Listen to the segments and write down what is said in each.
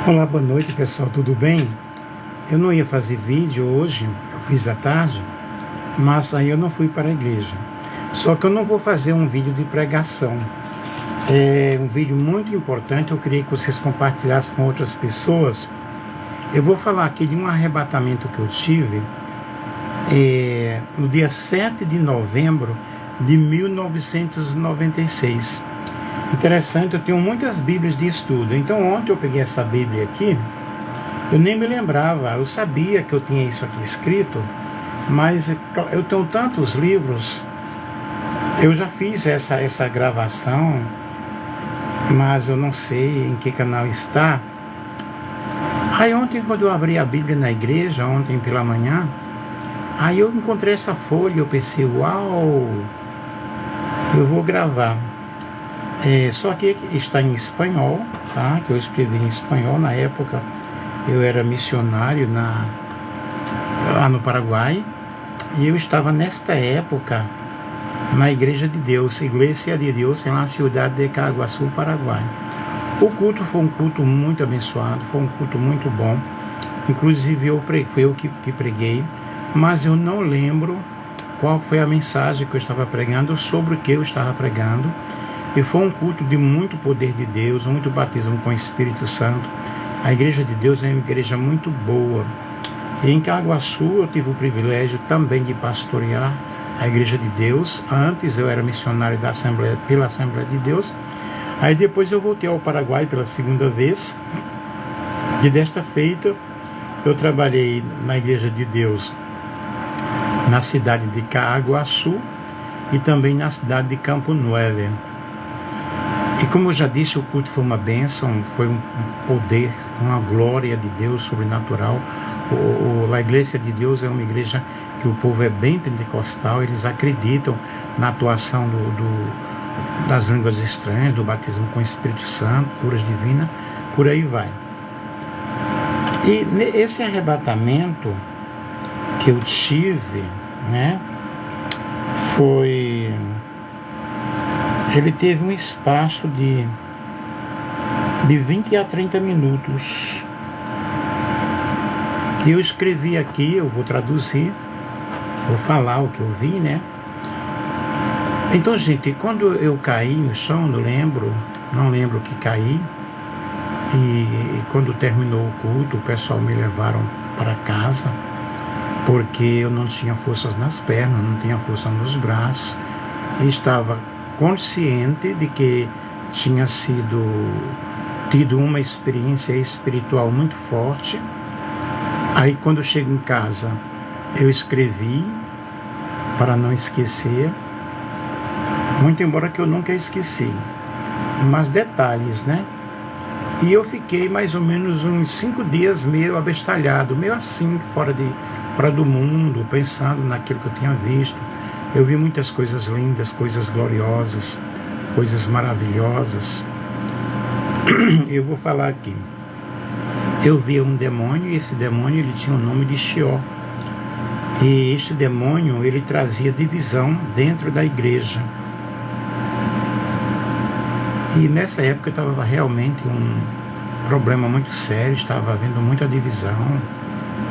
Olá, boa noite pessoal, tudo bem? Eu não ia fazer vídeo hoje, eu fiz à tarde, mas aí eu não fui para a igreja. Só que eu não vou fazer um vídeo de pregação. É um vídeo muito importante, eu queria que vocês compartilhassem com outras pessoas. Eu vou falar aqui de um arrebatamento que eu tive no dia 7 de novembro de 1996. Interessante, eu tenho muitas bíblias de estudo. Então ontem eu peguei essa bíblia aqui, eu nem me lembrava, eu sabia que eu tinha isso aqui escrito, mas eu tenho tantos livros, eu já fiz essa gravação, mas eu não sei em que canal está. Aí ontem, quando eu abri a Bíblia na igreja, ontem pela manhã, aí eu encontrei essa folha e eu pensei, uau, eu vou gravar. Só que está em espanhol, tá? Que eu escrevi em espanhol. Na época eu era missionário lá no Paraguai, e eu estava nesta época na Igreja de Deus, Iglesia de Deus, em la cidade de Caguaçu, Paraguai. O culto foi um culto muito abençoado, foi um culto muito bom. Inclusive fui eu que preguei, mas eu não lembro qual foi a mensagem que eu estava pregando, sobre o que eu estava pregando. E foi um culto de muito poder de Deus, muito batismo com o Espírito Santo. A Igreja de Deus é uma igreja muito boa. E em Caguaçu eu tive o privilégio também de pastorear a Igreja de Deus. Antes eu era missionário pela Assembleia de Deus. Aí depois eu voltei ao Paraguai pela segunda vez. E desta feita eu trabalhei na Igreja de Deus na cidade de Caguaçu e também na cidade de Campo Nueve. E como eu já disse, o culto foi uma bênção, foi um poder, uma glória de Deus sobrenatural. A Igreja de Deus é uma igreja que o povo é bem pentecostal, eles acreditam na atuação das línguas estranhas, do batismo com o Espírito Santo, curas divinas, por aí vai. E esse arrebatamento que eu tive, né, ele teve um espaço de 20 a 30 minutos. E eu escrevi aqui, eu vou traduzir, vou falar o que eu vi, né? Então, gente, quando eu caí no chão, não lembro que caí. E quando terminou o culto, o pessoal me levaram para casa, porque eu não tinha forças nas pernas, não tinha força nos braços, e estava consciente de que tinha tido uma experiência espiritual muito forte. Aí quando eu chego em casa, eu escrevi para não esquecer, muito embora que eu nunca esqueci, mas detalhes, né? E eu fiquei mais ou menos uns 5 dias meio abestalhado, meio assim, fora do mundo, pensando naquilo que eu tinha visto. Eu vi muitas coisas lindas, coisas gloriosas, coisas maravilhosas. Eu vou falar aqui. Eu vi um demônio, e esse demônio ele tinha o nome de Sheol. E este demônio ele trazia divisão dentro da igreja. E nessa época estava realmente um problema muito sério, estava havendo muita divisão,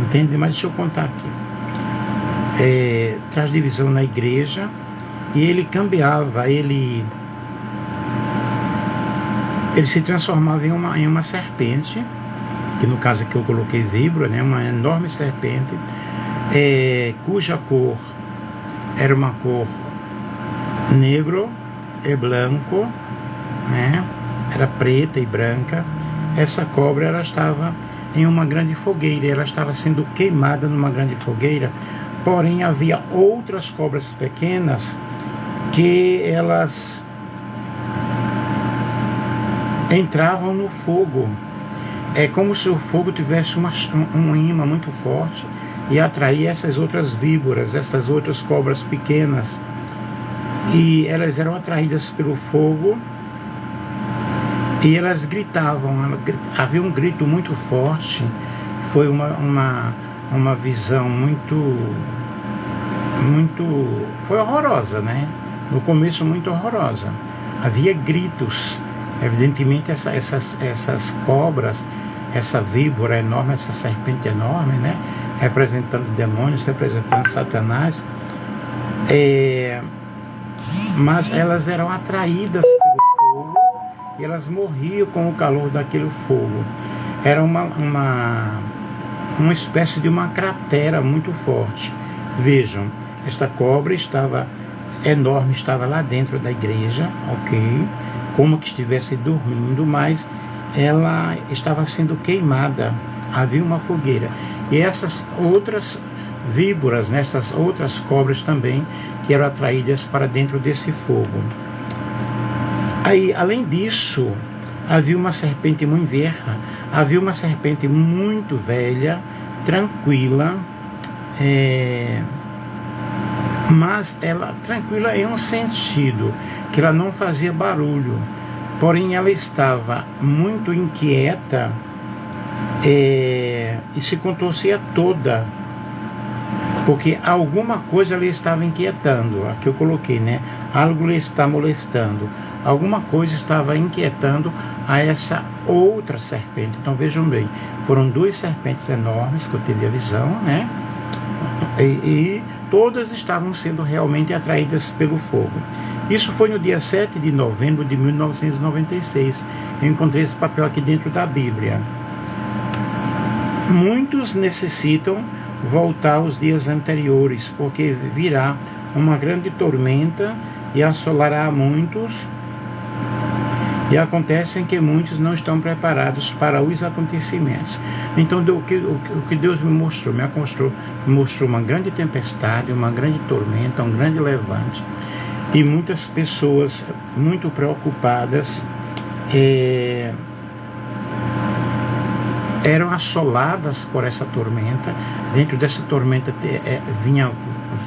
entende? Mas deixa eu contar aqui. Traz divisão na igreja, e ele cambiava, ele se transformava em uma serpente, que no caso aqui eu coloquei víbora, né, uma enorme serpente, cuja cor era uma cor negro e branco, né, era preta e branca. Essa cobra ela estava em uma grande fogueira, ela estava sendo queimada numa grande fogueira. Porém, havia outras cobras pequenas que elas entravam no fogo. É como se o fogo tivesse um imã muito forte e atraía essas outras víboras, essas outras cobras pequenas. E elas eram atraídas pelo fogo e elas gritavam. Havia um grito muito forte. Foi uma visão foi horrorosa, né? No começo muito horrorosa. Havia gritos. Evidentemente essas cobras, essa víbora enorme, essa serpente enorme, né? Representando demônios, representando Satanás. Mas elas eram atraídas pelo fogo e elas morriam com o calor daquele fogo. Era uma espécie de uma cratera muito forte. Vejam, esta cobra estava enorme, estava lá dentro da igreja, ok? Como que estivesse dormindo, mas ela estava sendo queimada. Havia uma fogueira. E essas outras víboras, essas outras cobras também, que eram atraídas para dentro desse fogo. Aí, além disso, havia uma serpente muito velha, havia uma serpente muito velha, tranquila, mas ela tranquila em um sentido, que ela não fazia barulho, porém ela estava muito inquieta e se contorcia toda, porque alguma coisa lhe estava inquietando. Aqui eu coloquei, né? Algo lhe está molestando. Alguma coisa estava inquietando a essa outra serpente. Então vejam bem, foram duas serpentes enormes que eu tive a visão, né? E todas estavam sendo realmente atraídas pelo fogo. Isso foi no dia 7 de novembro de 1996. Eu encontrei esse papel aqui dentro da Bíblia. Muitos necessitam voltar aos dias anteriores, porque virá uma grande tormenta e assolará muitos, e acontece que muitos não estão preparados para os acontecimentos. Então o que Deus me mostrou uma grande tempestade, uma grande tormenta, um grande levante, e muitas pessoas muito preocupadas eram assoladas por essa tormenta. Dentro dessa tormenta vinham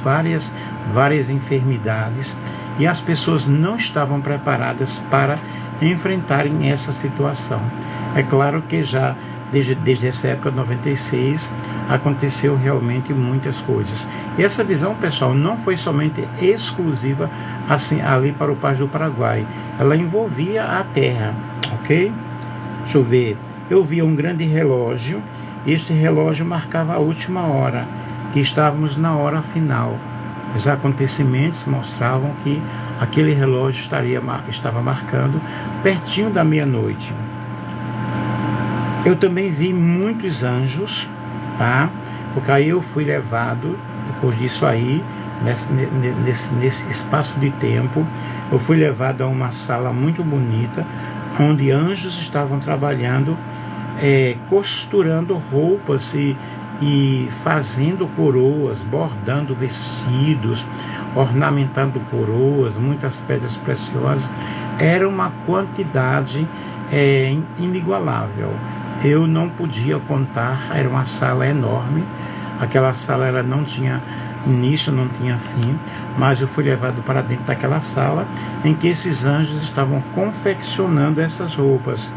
várias enfermidades, e as pessoas não estavam preparadas para enfrentarem essa situação. É claro que já desde essa época, 96, aconteceu realmente muitas coisas. E essa visão, pessoal, não foi somente exclusiva assim ali para o País do Paraguai. Ela envolvia a Terra, ok? Deixa eu ver. Eu via um grande relógio, e este relógio marcava a última hora, que estávamos na hora final. Os acontecimentos mostravam que aquele relógio estava marcando pertinho da meia-noite. Eu também vi muitos anjos, tá? Porque aí eu fui levado, depois disso aí, nesse espaço de tempo, eu fui levado a uma sala muito bonita, onde anjos estavam trabalhando, costurando roupas e fazendo coroas, bordando vestidos, ornamentando coroas, muitas pedras preciosas. Era uma quantidade inigualável. Eu não podia contar, era uma sala enorme. Aquela sala ela não tinha início, não tinha fim, mas eu fui levado para dentro daquela sala em que esses anjos estavam confeccionando essas roupas.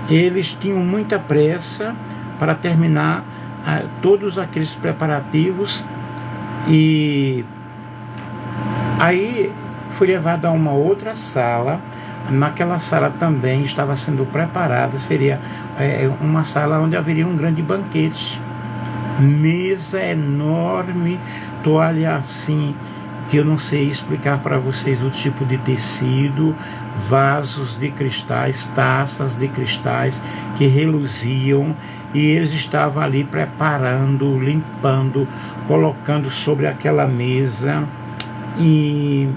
Eles tinham muita pressa para terminar todos aqueles preparativos, e aí fui levado a uma outra sala. Naquela sala também estava sendo preparada, seria uma sala onde haveria um grande banquete, mesa enorme, toalha assim, que eu não sei explicar para vocês o tipo de tecido, vasos de cristais, taças de cristais que reluziam, e eles estavam ali preparando, limpando, colocando sobre aquela mesa, e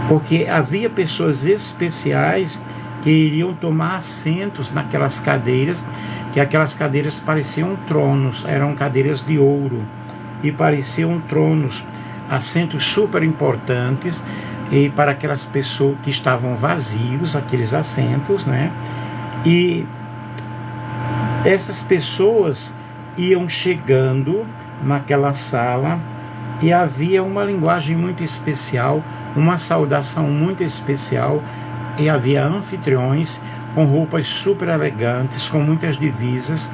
porque havia pessoas especiais que iriam tomar assentos naquelas cadeiras, que aquelas cadeiras pareciam tronos, eram cadeiras de ouro, e pareciam tronos, assentos super importantes, e para aquelas pessoas que estavam vazios, aqueles assentos, né? E essas pessoas iam chegando naquela sala, e havia uma linguagem muito especial, uma saudação muito especial, e havia anfitriões com roupas super elegantes, com muitas divisas,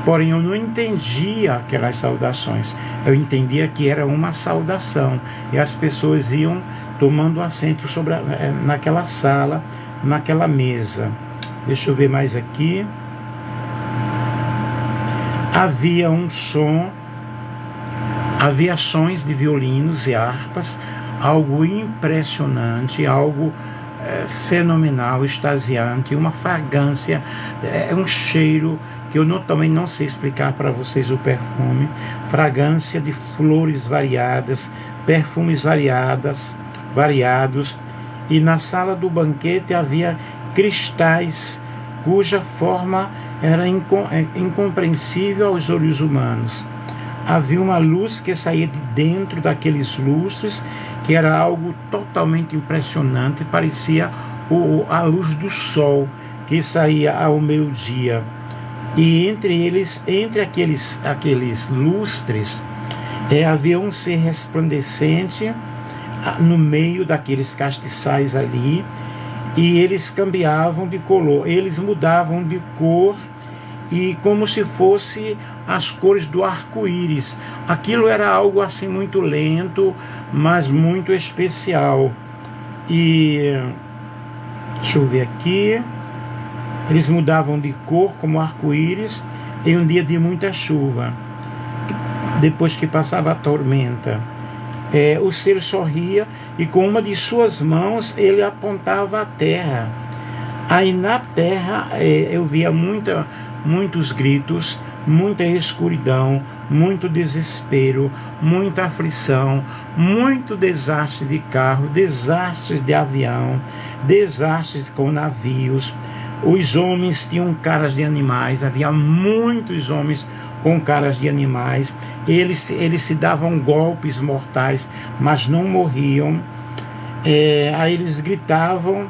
porém eu não entendia aquelas saudações. Eu entendia que era uma saudação, e as pessoas iam tomando assento naquela sala, naquela mesa. Deixa eu ver mais aqui. havia um som, havia sons de violinos e harpas, algo impressionante, algo fenomenal, extasiante, uma fragrância, um cheiro que eu também não sei explicar para vocês o perfume, fragrância de flores variadas, perfumes variados, e na sala do banquete havia cristais cuja forma era incompreensível aos olhos humanos. Havia uma luz que saía de dentro daqueles lustres, que era algo totalmente impressionante, parecia a luz do sol que saía ao meio-dia. E entre aqueles lustres, havia um ser resplandecente no meio daqueles castiçais ali, e eles cambiavam de cor, eles mudavam de cor, e como se fosse as cores do arco-íris. Aquilo era algo assim muito lento, mas muito especial. E deixa eu ver aqui. Eles mudavam de cor como arco-íris em um dia de muita chuva, depois que passava a tormenta. O ser sorria e com uma de suas mãos ele apontava a terra. Aí na terra eu via muitos gritos, muita escuridão, muito desespero, muita aflição, muito desastre de carro, desastres de avião, desastres com navios. Os homens tinham caras de animais, havia muitos homens com caras de animais. Eles se davam golpes mortais, mas não morriam. Aí eles gritavam: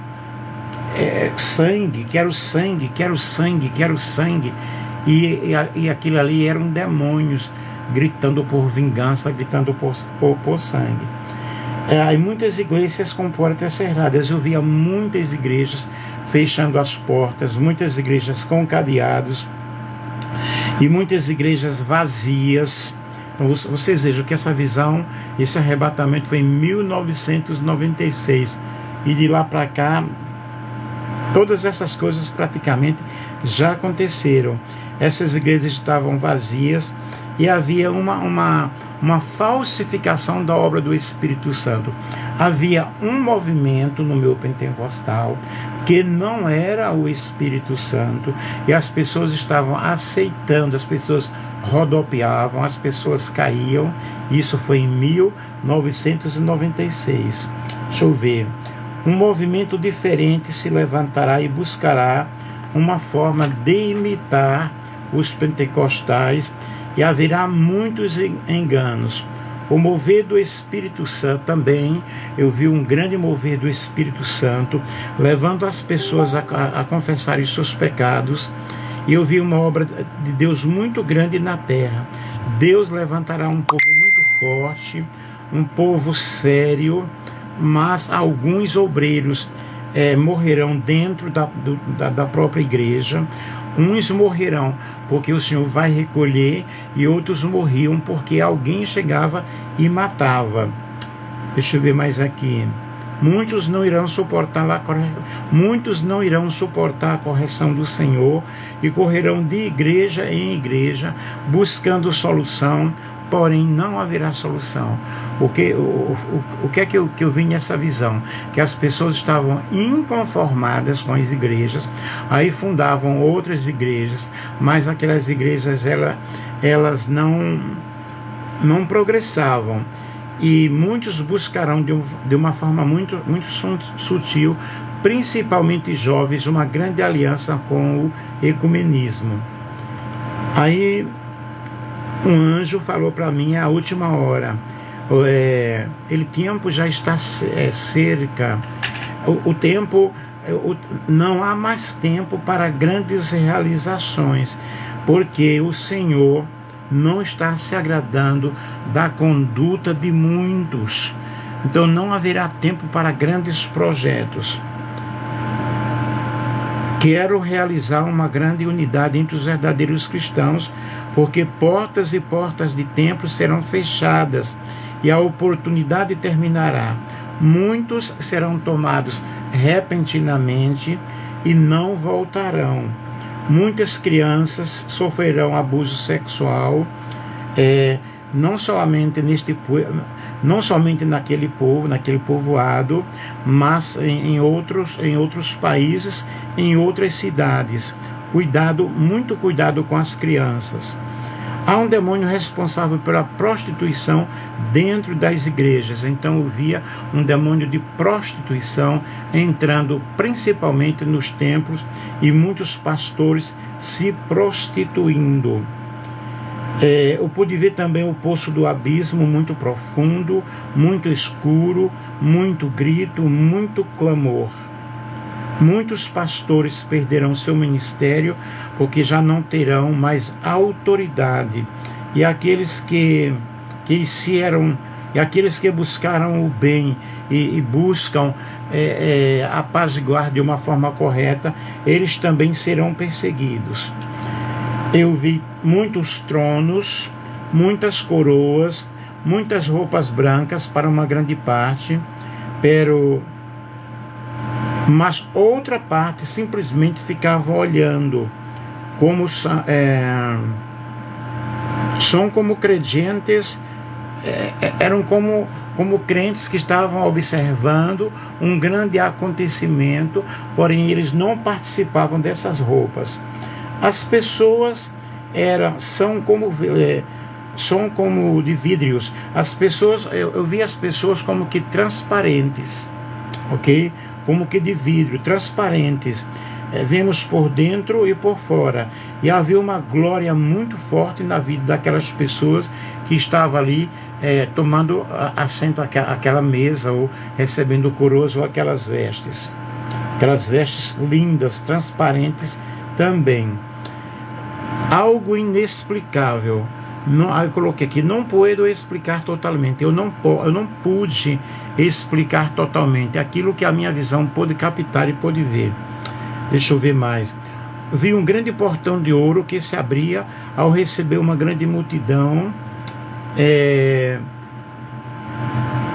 sangue, quero sangue, quero sangue, quero sangue. E aquilo ali eram demônios gritando por vingança, gritando por sangue. Aí muitas igrejas com portas cerradas. Eu via muitas igrejas fechando as portas, muitas igrejas com cadeados e muitas igrejas vazias. Então, vocês vejam que essa visão, esse arrebatamento foi em 1996, e de lá para cá todas essas coisas praticamente já aconteceram. Essas igrejas estavam vazias e havia uma falsificação da obra do Espírito Santo. Havia um movimento no meu pentecostal que não era o Espírito Santo, e as pessoas estavam aceitando, as pessoas rodopiavam, as pessoas caíam. Isso foi em 1996. Deixa eu ver. Um movimento diferente se levantará e buscará uma forma de imitar os pentecostais, e haverá muitos enganos. O mover do Espírito Santo também, eu vi um grande mover do Espírito Santo, levando as pessoas a confessarem seus pecados, e eu vi uma obra de Deus muito grande na terra. Deus levantará um povo muito forte, um povo sério, mas alguns obreiros morrerão dentro da própria igreja. Uns morrerão porque o Senhor vai recolher, e outros morriam porque alguém chegava e matava. Deixa eu ver mais aqui. Muitos não irão suportar a correção do Senhor, e correrão de igreja em igreja buscando solução, porém não haverá solução. O que é que eu vi nessa visão? Que as pessoas estavam inconformadas com as igrejas, aí fundavam outras igrejas, mas aquelas igrejas elas não progressavam, e muitos buscarão de uma forma muito sutil, principalmente jovens, uma grande aliança com o ecumenismo. Aí um anjo falou para mim a última hora: o tempo já está cerca, o tempo, não há mais tempo para grandes realizações, porque o Senhor não está se agradando da conduta de muitos. Então não haverá tempo para grandes projetos. Quero realizar uma grande unidade entre os verdadeiros cristãos, porque portas e portas de templos serão fechadas e a oportunidade terminará. Muitos serão tomados repentinamente e não voltarão. Muitas crianças sofrerão abuso sexual, não somente naquele povoado, mas em outros países, em outras cidades. Muito cuidado com as crianças. Há um demônio responsável pela prostituição dentro das igrejas. Então eu via um demônio de prostituição entrando principalmente nos templos e muitos pastores se prostituindo. Eu pude ver também o poço do abismo, muito profundo, muito escuro, muito grito, muito clamor. Muitos pastores perderão seu ministério porque já não terão mais autoridade. E aqueles que buscaram o bem e buscam apaziguar de uma forma correta, eles também serão perseguidos. Eu vi muitos tronos, muitas coroas, muitas roupas brancas para uma grande parte, mas outra parte simplesmente ficava olhando, são como crentes, eram como crentes que estavam observando um grande acontecimento, porém eles não participavam dessas roupas. As pessoas são como de vidros. As pessoas, eu vi as pessoas como que transparentes, ok? Como que de vidro, transparentes. Vemos por dentro e por fora. E havia uma glória muito forte na vida daquelas pessoas que estavam ali tomando assento àquela mesa, ou recebendo coroas ou aquelas vestes. Aquelas vestes lindas, transparentes também. Algo inexplicável. Eu coloquei aqui, não puedo explicar totalmente. Eu não pude explicar totalmente aquilo que a minha visão pôde captar e pôde ver. Deixa eu ver mais. Eu vi um grande portão de ouro que se abria ao receber uma grande multidão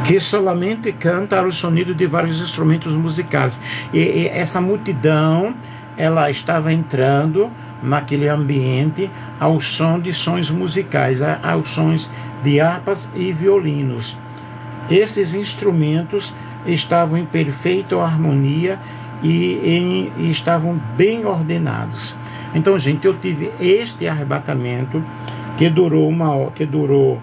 que solamente canta ao sonido de vários instrumentos musicais. E essa multidão, ela estava entrando naquele ambiente ao som de sons musicais, aos sons de harpas e violinos. Esses instrumentos estavam em perfeita harmonia e estavam bem ordenados. Então, gente, eu tive este arrebatamento que durou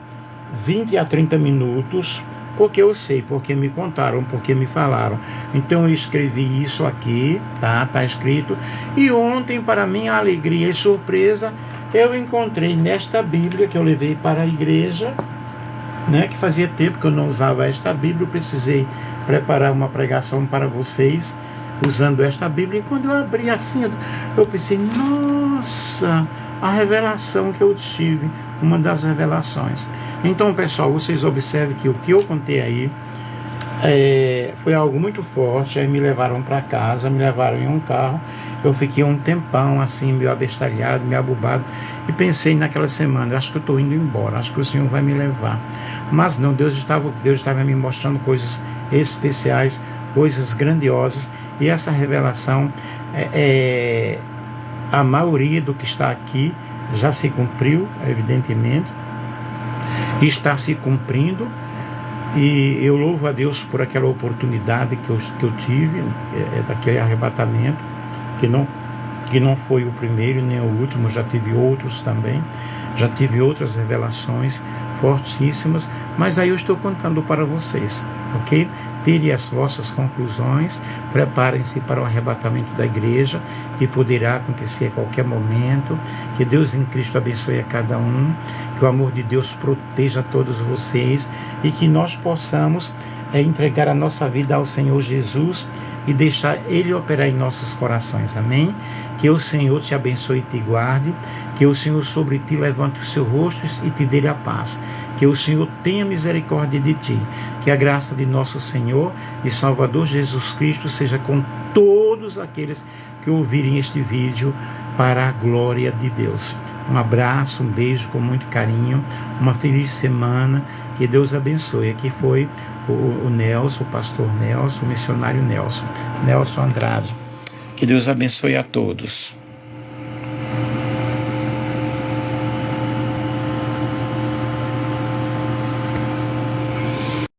20 a 30 minutos, porque eu sei, porque me contaram, porque me falaram. Então eu escrevi isso aqui, tá escrito. E ontem, para minha alegria e surpresa, eu encontrei nesta Bíblia que eu levei para a igreja, que fazia tempo que eu não usava esta Bíblia. Eu precisei preparar uma pregação para vocês usando esta Bíblia. E quando eu abri assim, eu pensei, nossa, a revelação que eu tive, uma das revelações. Então, pessoal, vocês observem que o que eu contei aí foi algo muito forte. Aí me levaram para casa, me levaram em um carro. Eu fiquei um tempão assim, meio abestalhado, meio abobado, e pensei naquela semana, acho que eu estou indo embora, acho que o Senhor vai me levar. Mas não, Deus estava me mostrando coisas especiais, coisas grandiosas, e essa revelação, a maioria do que está aqui já se cumpriu, evidentemente, está se cumprindo, e eu louvo a Deus por aquela oportunidade que eu tive, daquele arrebatamento, que não foi o primeiro nem o último. Já tive outros também, já tive outras revelações fortíssimas, mas aí eu estou contando para vocês, ok? Tirem as vossas conclusões, preparem-se para o arrebatamento da igreja, que poderá acontecer a qualquer momento. Que Deus em Cristo abençoe a cada um, que o amor de Deus proteja todos vocês, e que nós possamos entregar a nossa vida ao Senhor Jesus e deixar Ele operar em nossos corações, amém? Que o Senhor te abençoe e te guarde, que o Senhor sobre ti levante o seu rosto e te dê a paz, que o Senhor tenha misericórdia de ti, que a graça de nosso Senhor e Salvador Jesus Cristo seja com todos aqueles que ouvirem este vídeo, para a glória de Deus. Um abraço, um beijo com muito carinho, uma feliz semana, que Deus abençoe. Aqui foi o Nelson, o pastor Nelson, o missionário Nelson Andrade. Que Deus abençoe a todos.